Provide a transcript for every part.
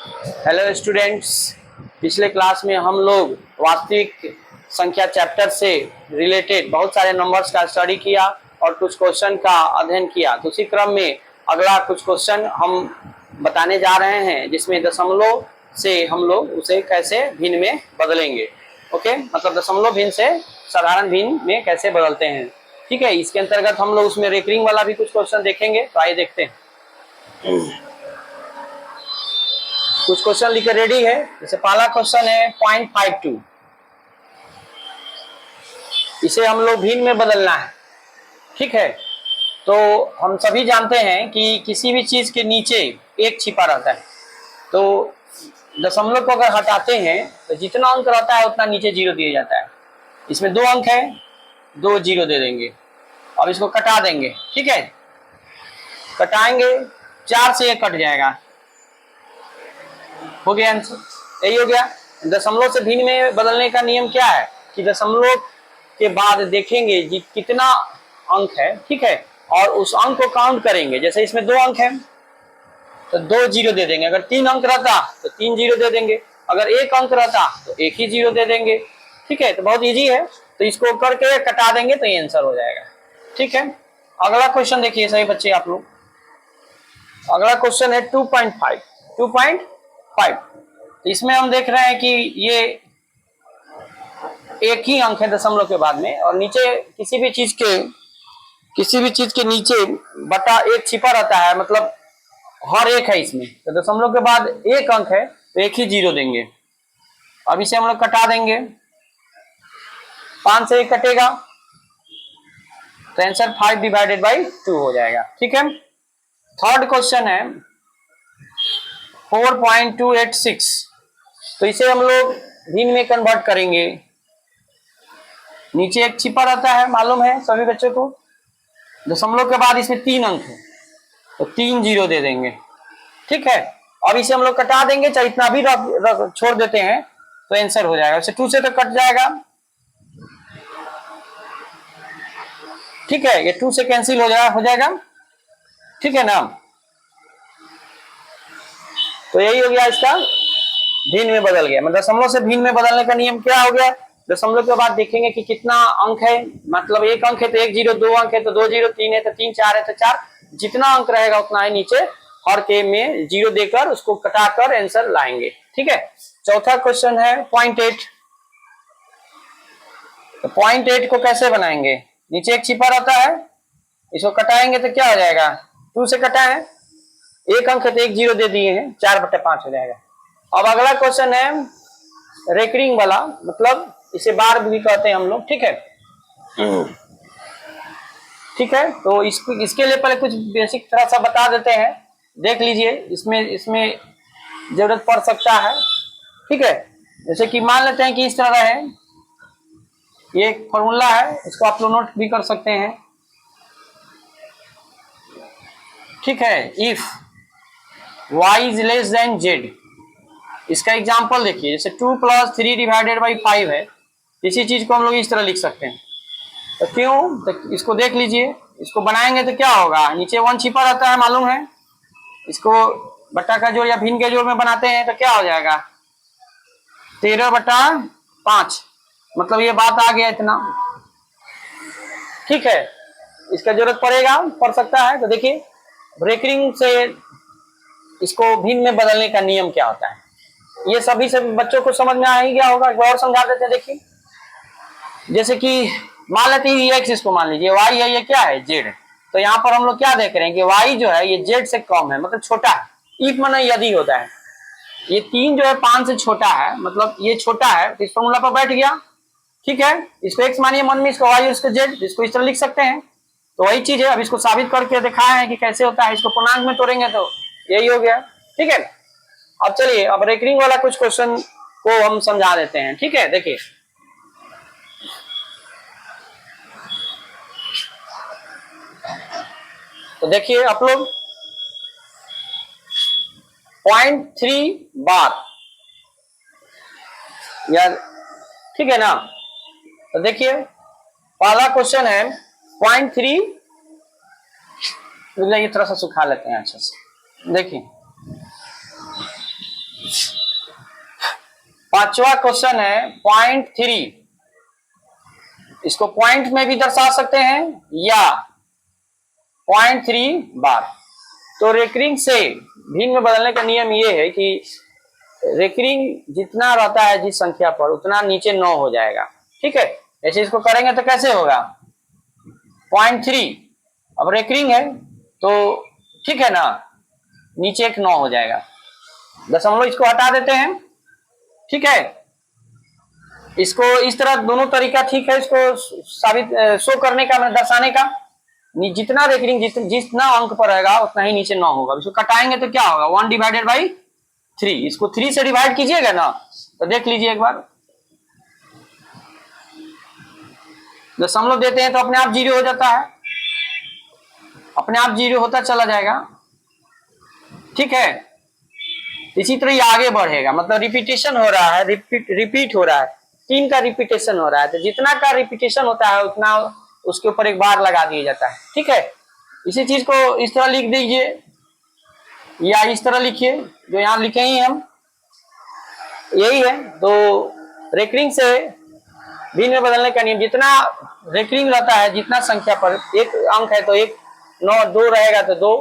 Hello students, पिछले class में हम लोग वास्तविक संख्या चैप्टर से रिलेटेड बहुत सारे नंबर्स का स्टडी किया और कुछ क्वेश्चन का अध्ययन किया। तो उसी क्रम में अगला कुछ क्वेश्चन हम बताने जा रहे हैं जिसमें दशमलव से हम लोग उसे कैसे भिन्न में बदलेंगे। ओके, मतलब दशमलव भिन्न से साधारण भिन्न में कैसे बदलते हैं। ठीक है, इसके अंतर्गत हम लोग उसमें रेकरिंग वाला भी कुछ क्वेश्चन देखेंगे। तो आइए देखते हैं। कुछ क्वेश्चन लिखे रेडी है। जैसे पहला क्वेश्चन है 0.52, इसे हम लोग भिन्न में बदलना है। ठीक है, तो हम सभी जानते हैं कि किसी भी चीज के नीचे एक छिपा रहता है। तो दशमलव को अगर हटाते हैं तो जितना अंक रहता है उतना नीचे जीरो दिया जाता है। इसमें 2 अंक है, 2 जीरो दे देंगे। अब इसको कटा देंगे। ठीक है, कटाएंगे, 4 से 1 कट जाएगा। हो गया आंसर, यही हो गया। दशमलव से भिन्न में बदलने का नियम क्या है कि दशमलव के बाद देखेंगे जी कितना अंक है। ठीक है, और उस अंक को काउंट करेंगे। जैसे इसमें 2 अंक है तो 2 जीरो दे देंगे। अगर 3 अंक रहता तो 3 जीरो दे देंगे। अगर 1 अंक रहता तो 1 ही जीरो दे देंगे। ठीक है, तो बहुत इजी है। तो इसको करके कटा देंगे तो ये आंसर हो जाएगा। ठीक है, अगला क्वेश्चन देखिए सही बच्चे आप लोग। अगला क्वेश्चन है 2.5। इसमें हम देख रहे हैं कि ये एक ही अंक है दशमलव के बाद में, और नीचे किसी भी चीज के नीचे बटा 1 छिपा रहता है। मतलब हर एक है इसमें, तो दशमलव के बाद 1 अंक है तो 1 ही जीरो देंगे। अब इसे हम लोग कटा देंगे, 5 से 1 कटेगा तो आंसर 5/2 हो जाएगा। ठीक है, थर्ड क्वेश्चन है 4.286। तो इसे हम लोग भिन्न में कन्वर्ट करेंगे। नीचे एक छिपा रहता है, मालूम है सभी बच्चों को। दशमलव के बाद इसमें 3 अंक है तो 3 जीरो दे देंगे। ठीक है, अब इसे हम लोग कटा देंगे, चाहे इतना भी छोड़ देते हैं तो आंसर हो जाएगा। वैसे 2 से तो कट जाएगा। ठीक है, ये 2 से कैंसिल हो जाएगा। ठीक है ना, तो यही हो गया, इसका भिन्न में बदल गया। मतलब दशमलव से भिन्न में बदलने का नियम क्या हो गया। दशमलव के बाद देखेंगे कि कितना अंक है। मतलब 1 अंक है तो 1 जीरो, 2 अंक है तो 2 जीरो, 3 है तो 3, 4 है तो 4। जितना अंक रहेगा उतना ही नीचे हर के में जीरो देकर उसको कटाकर आंसर लाएंगे। ठीक है, चौथा क्वेश्चन है 0.8। तो 0.8 को कैसे बनाएंगे। नीचे एक छिपा रहता है, इसको कटाएंगे तो क्या हो जाएगा। 2 से कटा है, 1 अंक है तो 1 जीरो दे दिए हैं, 4/5 हो जाएगा। अब अगला क्वेश्चन है रेकरिंग वाला, मतलब इसे बार भी कहते हैं हम लोग। ठीक है, ठीक है, तो इसके लिए पहले कुछ बेसिक थोड़ा सा बता देते हैं, देख लीजिए। इसमें जरूरत पड़ सकता है। ठीक है, जैसे कि मान लेते हैं कि इस तरह है, ये एक फॉर्मूला है, इसको आप लोग नोट भी कर सकते हैं। ठीक है, if y is less than z। इसका एग्जाम्पल देखिए, जैसे 2 + 3/5 है। इसी चीज को हम लोग इस तरह लिख सकते हैं। तो क्यों, तो इसको देख लीजिए। इसको बनाएंगे तो क्या होगा, नीचे 1 छिपा रहता है, मालूम है। इसको बट्टा का जोड़ या भिन्न के जोड़ में बनाते हैं तो क्या हो जाएगा, 13/5। मतलब ये बात आ गया इतना। ठीक है, इसका जरूरत पड़ सकता है। तो देखिए ब्रेकरिंग से इसको भिन्न में बदलने का नियम क्या होता है, ये सभी बच्चों को समझ में आ ही गया होगा। और समझा देते हैं। देखिए, जैसे कि मान लेते हैं एक्स, इसको मान लीजिए y है, ये क्या है, z। तो यहाँ पर हम लोग क्या देख रहे हैं कि y जो है ये z से कम है, मतलब छोटा है। इफ माने यदि होता है, ये 3 जो है 5 से छोटा है, मतलब ये छोटा है, तो इस फॉर्मूला पर बैठ गया। ठीक है, इसको x मानिए मन में, इसको y, इसको z, इसको इस तरह लिख सकते हैं। तो वही चीज है, अब इसको साबित करके दिखाया है कि कैसे होता है। इसको पूर्णांक में तोड़ेंगे तो यही हो गया। ठीक है, अब चलिए अब रेकरिंग वाला कुछ क्वेश्चन को हम समझा देते हैं। ठीक है, देखिए तो देखिए आप लोग 0.3 बार यार। ठीक है ना, तो देखिए पहला क्वेश्चन है 0.3। ये थोड़ा सा सुखा लेते हैं अच्छे से। देखिए पांचवा क्वेश्चन है 0.3, इसको पॉइंट में भी दर्शा सकते हैं या 0.3 बार। तो रेकरिंग से भिन्न में बदलने का नियम ये है कि रेकरिंग जितना रहता है जिस संख्या पर उतना नीचे 9 हो जाएगा। ठीक है, ऐसे इसको करेंगे तो कैसे होगा 0.3, अब रेकरिंग है तो ठीक है ना, नीचे एक 9 हो जाएगा, दशमलव इसको हटा देते हैं। ठीक है, इसको इस तरह दोनों तरीका ठीक है, इसको साबित शो करने का, दर्शाने का। जितना रेकरिंग जितना अंक पर रहेगा उतना ही नीचे 9 होगा। इसको कटाएंगे तो क्या होगा 1/3, इसको 3 से डिवाइड कीजिएगा ना तो देख लीजिए एक बार, दशमलव देते हैं तो अपने आप 0 हो जाता है, अपने आप 0 होता चला जाएगा। ठीक है, इसी तरह ये आगे बढ़ेगा, मतलब रिपीटेशन हो रहा है, रिपीट हो रहा है, 3 का रिपीटेशन हो रहा है, तो जितना का रिपीटेशन होता है उतना उसके ऊपर एक बार लगा दिया जाता है। ठीक है, इसी चीज को इस तरह लिख दीजिए या इस तरह लिखिए, जो यहाँ लिखे ही हम यही है। तो रेकरिंग से भिन्न में बदलने का नियम, जितना रेकरिंग रहता है जितना संख्या पर एक अंक है तो 1, 9, 2 रहेगा तो 2।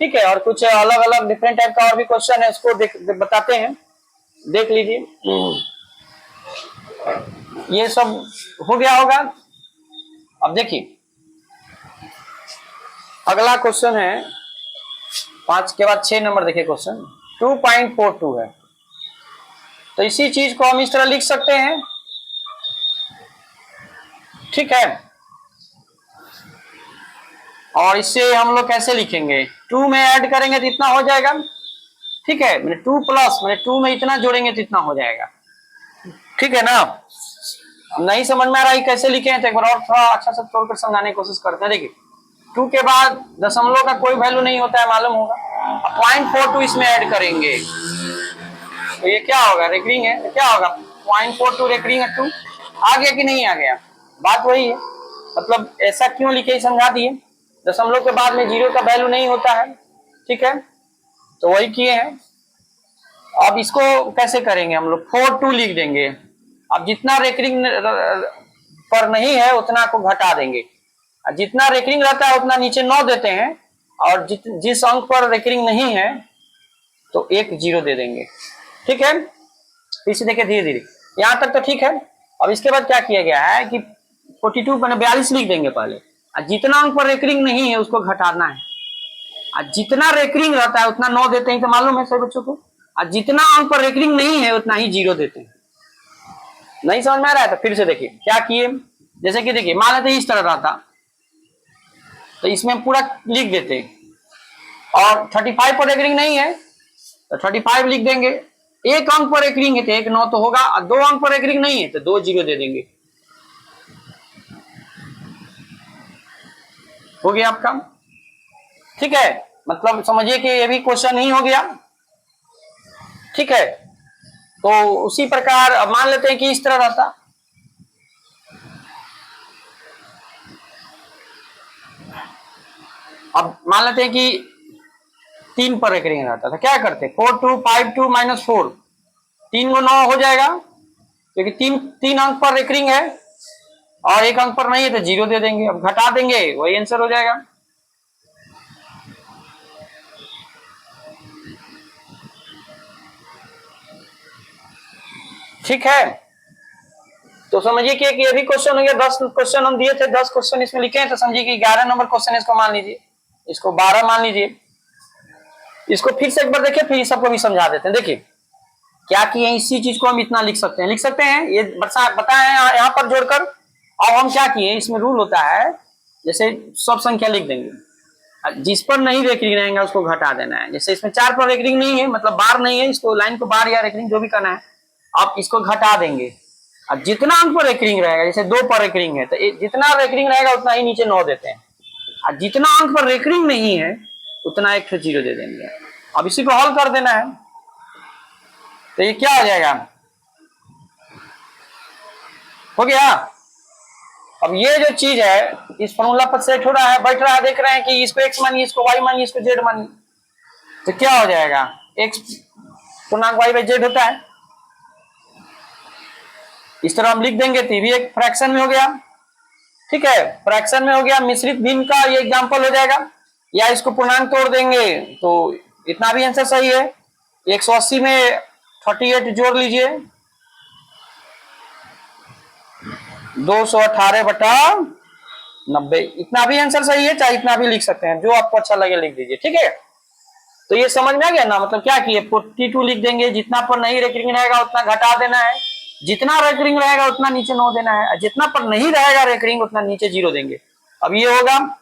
ठीक है, और कुछ अलग अलग डिफरेंट टाइप का और भी क्वेश्चन है, उसको बताते हैं, देख लीजिए। ये सब हो गया होगा। अब देखिए अगला क्वेश्चन है 5 के बाद 6 नंबर, देखिए क्वेश्चन 2.42 है। तो इसी चीज को हम इस तरह लिख सकते हैं। ठीक है, और इससे हम लोग कैसे लिखेंगे, 2 में ऐड करेंगे तो इतना हो जाएगा। ठीक है, मैंने 2 प्लस मैंने 2 में इतना जोड़ेंगे तो इतना हो जाएगा। ठीक है ना, नहीं समझ में आ रहा है कैसे लिखे हैं तो एक बार और थोड़ा अच्छा से तोड़कर समझाने की कोशिश करते हैं। देखिए 2 के बाद दशमलव का कोई वैल्यू नहीं होता है, मालूम होगा। 0.42 इसमें ऐड करेंगे तो ये क्या होगा, रेकरिंग है तो क्या होगा 0.42 रेकरिंग है। 2 आ गया कि नहीं आ गया, बात वही है। मतलब ऐसा क्यों लिखे समझा दिए, दशमलव के बाद में 0 का वैल्यू नहीं होता है। ठीक है, तो वही किए हैं। अब इसको कैसे करेंगे हम लोग, 42 लिख देंगे। अब जितना रेकरिंग पर नहीं है उतना को घटा देंगे, जितना रेकरिंग रहता है उतना नीचे 9 देते हैं, और जिस अंक पर रेकरिंग नहीं है तो 1 0 दे देंगे। ठीक है, पीछे देखिए धीरे धीरे, यहां तक तो ठीक है। अब इसके बाद क्या किया गया है कि 42 मैंने 42 लिख देंगे पहले, और जितना अंक पर रेकरिंग नहीं है उसको घटाना है, और जितना रेकरिंग रहता है उतना 9 देते हैं, तो मालूम है सभी बच्चों को, और जितना अंक पर रेकरिंग नहीं है उतना ही 0 देते हैं। नहीं समझ में आ रहा है तो फिर से देखिए क्या किए, जैसे कि देखिए मान लेते इस तरह रहता तो इसमें पूरा लिख देते, और 35 पर रेकरिंग नहीं है तो 35 लिख देंगे। एक अंक पर रेकरिंग है तो 1 9 तो होगा, और 2 अंक पर रेकरिंग नहीं है तो 2 0 दे देंगे। हो गया आपका। ठीक है, मतलब समझिए कि ये भी क्वेश्चन ही हो गया। ठीक है, तो उसी प्रकार अब मान लेते हैं कि इस तरह रहता, अब मान लेते हैं कि 3 पर रेकरिंग रहता था, क्या करते 4 2 5 2 -4, 3 को 9 हो जाएगा, क्योंकि 3 अंक पर रेकरिंग है और 1 अंक पर नहीं है तो 0 दे देंगे। अब घटा देंगे वही आंसर हो जाएगा। ठीक है, तो समझिए कि ये भी क्वेश्चन हो गया। 10 क्वेश्चन हम दिए थे, 10 क्वेश्चन इसमें लिखे हैं, तो समझिए कि 11 नंबर क्वेश्चन इसको मान लीजिए, इसको 12 मान लीजिए। इसको फिर से एक बार देखिए, फिर सबको भी समझा देते हैं। देखिए क्या किए, इसी चीज को हम इतना लिख सकते हैं, ये बताए यहाँ पर जोड़कर। अब हम क्या किए, इसमें रूल होता है, जैसे सब संख्या लिख देंगे, जिस पर नहीं रेकरिंग रहेगा उसको घटा देना है। जैसे इसमें 4 पर रेकरिंग नहीं है, मतलब बार नहीं है, इसको लाइन को बार या रेकरिंग जो भी करना है, आप इसको घटा देंगे। अब जितना अंक पर रेकरिंग रहेगा, जैसे 2 पर रेकरिंग है तो जितना रेकरिंग रहेगा उतना ही नीचे 9 देते हैं, और जितना अंक पर रेकरिंग नहीं है उतना 1 0 दे देंगे। अब इसी को हल कर देना है, तो ये क्या हो जाएगा, हो गया। अब ये जो चीज है इस फॉर्मूला पर सेट हो रहा है, बैठ रहा है, देख रहे हैं कि इसको x मानिए, इसको y मानिए, इसको z मानिए, तो क्या हो जाएगा, x पूर्णांक y/z होता है। इस तरह हम लिख देंगे तो ये भी एक फ्रैक्शन में हो गया। ठीक है, फ्रैक्शन में हो गया। मिश्रित भिन्न का ये एग्जाम्पल हो जाएगा। या इसको पूर्णांक तोड़ देंगे तो इतना भी आंसर सही है। 180 में 38 जोड़ लीजिए, 218/90, इतना भी आंसर सही है। चाहे इतना भी लिख सकते हैं, जो आपको अच्छा लगे लिख दीजिए। ठीक है, तो ये समझ में आ गया ना। मतलब क्या किए, 42 लिख देंगे। जितना पर नहीं रेकरिंग रहेगा उतना घटा देना है, जितना रेकरिंग रहेगा उतना नीचे 9 देना है, जितना पर नहीं रहेगा रेकरिंग उतना नीचे 0 देंगे। अब ये होगा,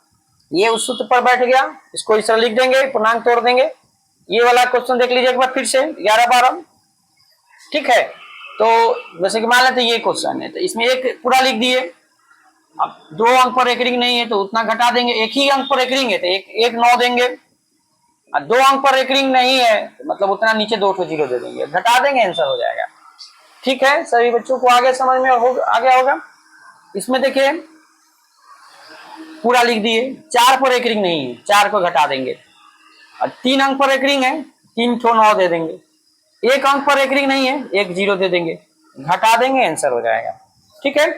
ये उस सूत्र पर बैठ गया। इसको इस तरह लिख देंगे, पूर्णांक तोड़ देंगे। ये वाला क्वेश्चन देख लीजिए एक बार फिर से, 11-12। ठीक है, तो जैसे कि मान लेते ये क्वेश्चन है, तो इसमें एक पूरा लिख दिए। अब 2 अंक पर रेकरिंग नहीं है तो उतना घटा देंगे। एक ही अंक पर रेकरिंग है तो एक 9 देंगे। 2 अंक पर रेकरिंग नहीं है तो मतलब उतना नीचे 2 0 दे देंगे, घटा देंगे, आंसर हो जाएगा। ठीक है, सभी बच्चों को आगे समझ में आ गया होगा। इसमें देखिए पूरा लिख दिए। 4 पर रेकरिंग नहीं है, 4 को घटा देंगे। और 3 अंक पर रेकरिंग है, 3 ठो 9 दे देंगे। 1 अंक पर रेकरिंग नहीं है, 1 0 दे देंगे, घटा देंगे, आंसर हो जाएगा। ठीक है,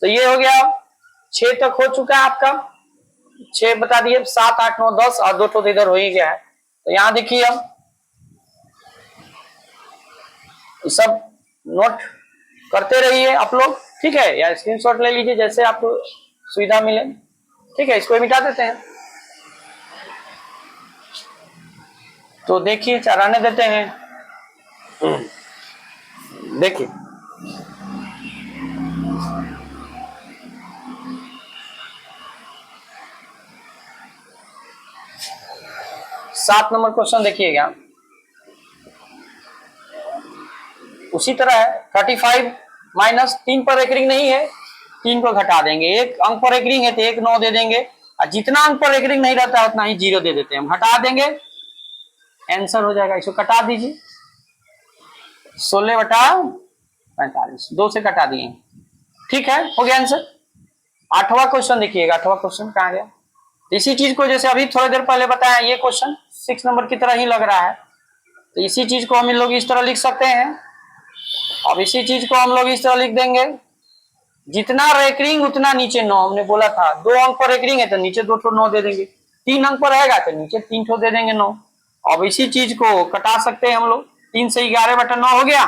तो ये हो गया। 6 तक हो चुका है आपका, 6 बता दिए, 7 8 9 10 और 2 तो इधर हो ही गया है। तो यहां देखिए अब सब नोट करते रहिए आप लोग। ठीक है, या स्क्रीनशॉट ले लीजिए जैसे आपको सुविधा मिले। ठीक है, इसको मिटा देते हैं। तो देखिए चलाने देते हैं। देखिए सात नंबर क्वेश्चन देखिएगा, उसी तरह है। 35 माइनस 3 पर रेकरिंग नहीं है, 3 को घटा देंगे। 1 अंक पर रेकरिंग है तो 1 9 दे देंगे, और जितना अंक पर रेकरिंग नहीं रहता है उतना ही 0 दे देते हैं, हम घटा देंगे, आंसर हो जाएगा। इसको कटा दीजिए, 16/45, 2 से कटा दिए। ठीक है, हो गया आंसर। 8वां क्वेश्चन देखिएगा। 8वां क्वेश्चन कहाँ गया। इसी चीज को जैसे अभी थोड़ी देर पहले बताया, ये क्वेश्चन 6 नंबर की तरह ही लग रहा है। तो इसी चीज को हम लोग इस तरह लिख सकते हैं। अब इसी चीज को हम लोग इस तरह लिख देंगे, जितना रेकरिंग उतना नीचे 9। हमने बोला था 2 अंक पर रेकरिंग है तो नीचे 2 ठो 9 दे देंगे, 3 अंक पर रहेगा तो नीचे 3 ठो दे देंगे 9। अब इसी चीज को कटा सकते हैं हम लोग। 3 से 11/9 हो गया।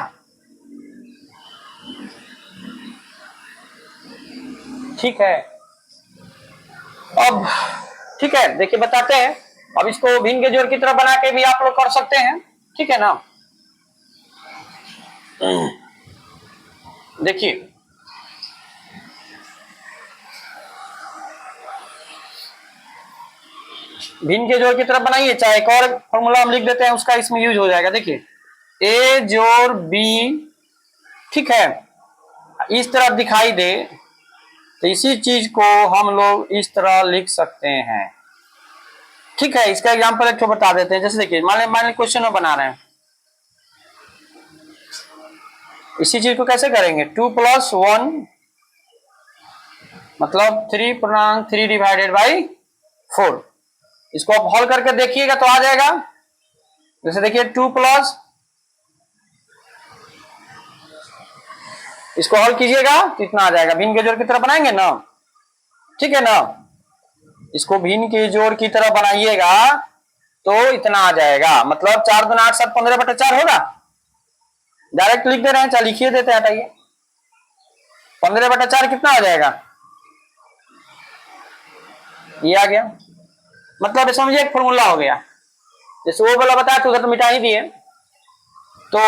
ठीक है, अब ठीक है देखिए बताते हैं। अब इसको भिन्न के जोड़ की तरह बना के भी आप लोग कर सकते हैं। ठीक है ना, देखिए भिन्न के जोड़ की तरफ बनाइए। चाहे एक और फॉर्मूला हम लिख देते हैं, उसका इसमें यूज हो जाएगा। देखिए a जोड़ b, ठीक है, इस तरफ दिखाई दे तो इसी चीज को हम लोग इस तरह लिख सकते हैं। ठीक है, इसका एग्जांपल एक तो बता देते हैं। जैसे देखिए मान ली क्वेश्चन में बना रहे हैं, इसी चीज को कैसे करेंगे। 2 + 1 मतलब 3/3 डिवाइडेड बाई 4। इसको आप हल करके देखिएगा तो आ जाएगा। जैसे देखिए 2 प्लस, इसको हल कीजिएगा तो इतना आ जाएगा। भिन्न के जोड़ की तरह बनाएंगे ना, ठीक है ना, इसको भिन्न के जोड़ की तरह बनाइएगा तो इतना आ जाएगा। मतलब 4 दूना 8 7 15/4 होगा। डायरेक्ट लिख दे रहे हैं, चल लिखिए देते हैं, हटाइए। 15/4 कितना आ जाएगा, ये आ गया। मतलब समझिए एक फॉर्मूला हो गया। जैसे वो वाला बताया तो उधर तो मिटा ही दिए। तो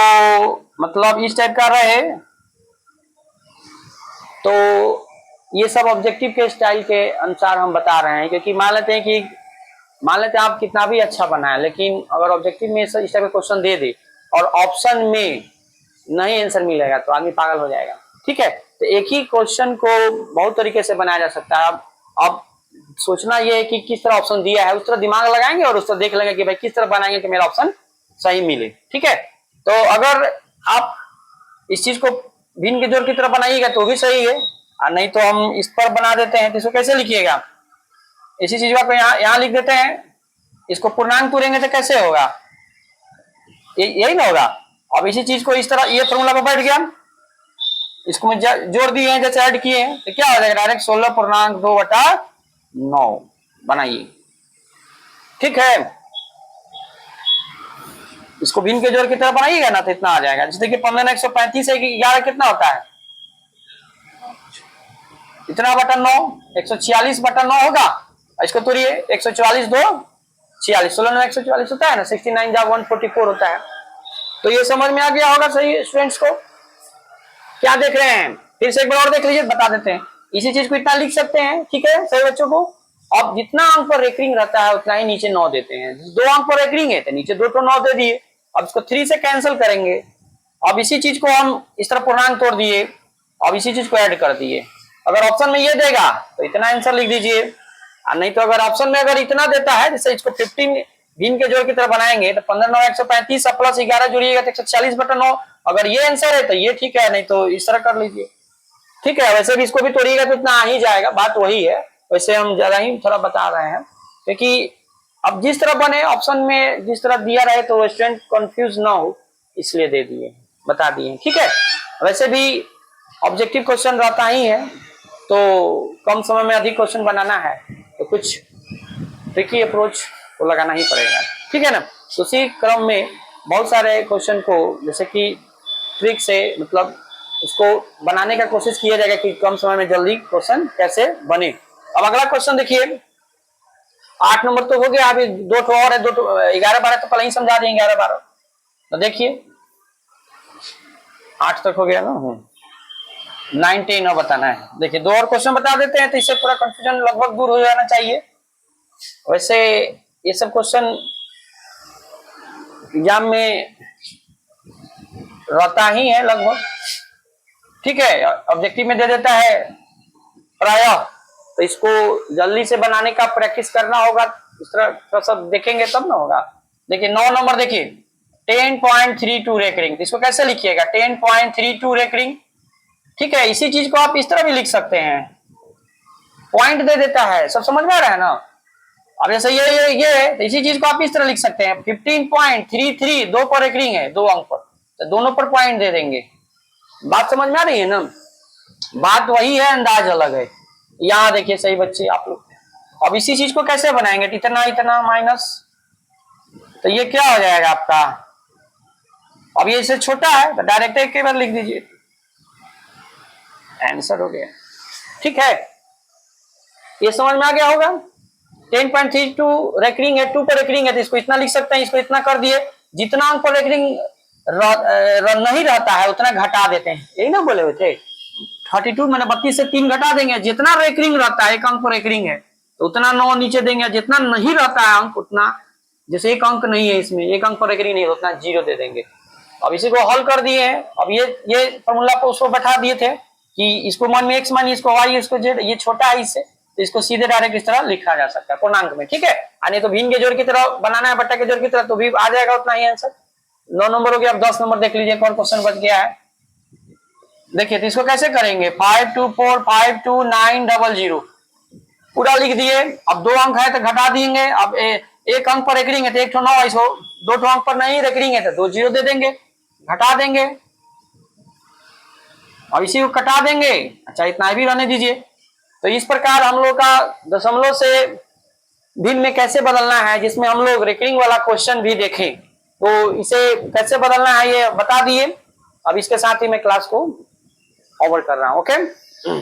मतलब इस टाइप का रहे तो ये सब ऑब्जेक्टिव के स्टाइल के अनुसार हम बता रहे हैं। क्योंकि मान लेते हैं आप कितना भी अच्छा बनाए, लेकिन अगर ऑब्जेक्टिव में इस टाइप का क्वेश्चन दे दे और ऑप्शन में नहीं आंसर मिलेगा तो आदमी पागल हो जाएगा। ठीक है, तो एक ही क्वेश्चन को बहुत तरीके से बनाया जा सकता है। अब सोचना यह है कि किस तरह ऑप्शन दिया है, उस तरह दिमाग लगाएंगे और उस तरह देख लेंगे कि भाई किस तरह बनाएंगे कि मेरा ऑप्शन सही मिले। ठीक है, तो अगर आप इस चीज को भिन्न के जोड़ की तरह बनाइएगा तो भी सही है, और नहीं तो हम इस पर बना देते हैं। तो इसको कैसे लिखिएगा, इसी चीज को यहाँ लिख देते हैं। इसको पूर्णांक तोड़ेंगे तो कैसे होगा, यही ना होगा। अब इसी चीज को इस तरह, ये फॉर्मूला पर बैठ गया, इसको मैं जोड़ दिए हैं, जैसे ऐड किए हैं तो क्या हो जाएगा डायरेक्ट 16.2/9 बनाइए। ठीक है, इसको भिन्न के जोड़ की तरह बनाइएगा ना तो इतना आ जाएगा। जैसे देखिए 15 135 है कि 11 कितना होता है, इतना बटा 9 146/9 होगा। इसको तोड़िए 144 2 46 16 9 144 होता है ना, 69 जा 144 होता है। तो ये समझ में आ गया होगा सही स्टूडेंट्स को। क्या देख रहे हैं, फिर से एक बार और देख लीजिए, बता देते हैं। इसी चीज को इतना लिख सकते हैं, ठीक है सही बच्चों को। अब जितना अंक पर रेकरिंग रहता है उतना ही नीचे 9 देते हैं। 2 अंक पर रेकरिंग है तो नीचे 2 तो 9 दे दिए। अब इसको 3 से कैंसिल करेंगे। अब इसी चीज को हम इस तरह पूर्णांक तोड़ दिए, अब इसी चीज को ऐड कर दिए। अगर ऑप्शन में ये देगा तो इतना आंसर लिख दीजिए, और नहीं तो अगर ऑप्शन में अगर इतना देता है, जैसे इसको 15 भिन्न के जोड़ की तरह बनाएंगे तो 15 9 135 प्लस 11 जोड़िएगा तो 146/9। अगर ये आंसर है तो ये ठीक है, नहीं तो इस तरह कर लीजिए। ठीक है, वैसे भी इसको भी तोड़िएगा तो इतना आ ही जाएगा, बात वही है। वैसे हम ज्यादा ही थोड़ा बता रहे हैं, क्योंकि अब जिस तरह बने ऑप्शन में जिस तरह दिया रहे तो स्टूडेंट कंफ्यूज ना हो, इसलिए दे दिए, बता दिए। ठीक है, वैसे भी ऑब्जेक्टिव क्वेश्चन रहता ही है, तो कम समय में अधिक क्वेश्चन बनाना है तो कुछ ट्रिकी अप्रोच को लगाना ही पड़ेगा। ठीक है ना, तो उसी क्रम में बहुत सारे क्वेश्चन को जैसे कि ट्रिक से मतलब उसको बनाने का कोशिश किया जाएगा कि कम समय में जल्दी क्वेश्चन कैसे बने। अब अगला क्वेश्चन देखिए, 8 नंबर तो हो गया, अभी 2 ठो और है, 2 11 12 तो पहले ही समझा देंगे, 11 12 तो देखिए 8 तक हो गया ना, 9 10 बताना है। देखिए 2 और क्वेश्चन बता देते हैं तो इससे पूरा कंफ्यूजन लगभग दूर हो जाना चाहिए। वैसे ये सब क्वेश्चन एग्जाम में रहता ही है लगभग। ठीक है, ऑब्जेक्टिव में दे देता है प्रायः, तो इसको जल्दी से बनाने का प्रैक्टिस करना होगा। इस तरह सब देखेंगे तब ना होगा। देखिए 9 नंबर देखिए 10.32 रेकरिंग, इसको कैसे लिखिएगा 10.32 रेकरिंग। ठीक है, इसी चीज को आप इस तरह भी लिख सकते हैं, पॉइंट दे देता है, सब समझ में आ रहा है ना। अब जैसे ये है तो इसी चीज को आप इस तरह लिख सकते हैं 15.33 2 पर रेकरिंग है, 2 अंक पर, तो दोनों पर पॉइंट दे देंगे। बात समझ में आ रही है ना, बात वही है, अंदाज अलग है। यहाँ देखिए सही बच्चे आप लोग, अब इसी चीज को कैसे बनाएंगे, इतना इतना माइनस, तो ये क्या हो जाएगा आपका। अब ये इससे छोटा है तो डायरेक्ट एक के बार लिख दीजिए, आंसर हो गया। ठीक है, ये समझ में आ गया होगा। 10.32 रेकरिंग है, 2 पर रेकरिंग है तो इसको इतना लिख सकते हैं, इसको इतना कर दिए। जितना अंक पर रेकरिंग नहीं रहता है उतना घटा देते हैं, यही ना बोले हुए थे। 32 मैंने 32 से 3 घटा देंगे, जितना रेकरिंग रहता है, 1 अंक पर रेकरिंग है तो उतना 9 नीचे देंगे, जितना नहीं रहता है अंक उतना, जैसे 1 अंक नहीं है इसमें, 1 अंक पर रेकरिंग नहीं है उतना 0 दे देंगे। अब इसी को हल कर दिए हैं। अब ये फॉर्मूला को उसको बैठा दिए थे कि इसको मान में x मानिए, इसको y, इसको z, ये छोटा है इससे, तो इसको सीधे डायरेक्ट इस तरह लिखा जा सकता है पूर्णांक में। ठीक है, यानी तो भिन्न के जोड़ की तरह बनाना है, बट्टा के जोड़ की तरह, तो भी आ जाएगा उतना ही आंसर। 9 नंबर हो गया। अब 10 नंबर देख लीजिए, कौन क्वेश्चन बच गया है। देखिए तो इसको कैसे करेंगे, 5245290 पूरा लिख दिए। अब 2 अंक है तो घटा देंगे। अब 1 अंक पर रेकरिंग है तो 1 9 इसको, 2 अंक पर नहीं रेकरिंग है तो 2 0 दे देंगे, घटा देंगे। अब इसी को कटा देंगे, अच्छा इतना भी रहने दीजिए। तो इस प्रकार हम लोग का दशमलव से भिन्न में कैसे बदलना है, जिसमें हम लोग रेकरिंग वाला क्वेश्चन भी देखें, तो इसे कैसे बदलना है ये बता दिए। अब इसके साथ ही मैं क्लास को ओवर कर रहा हूं। ओके।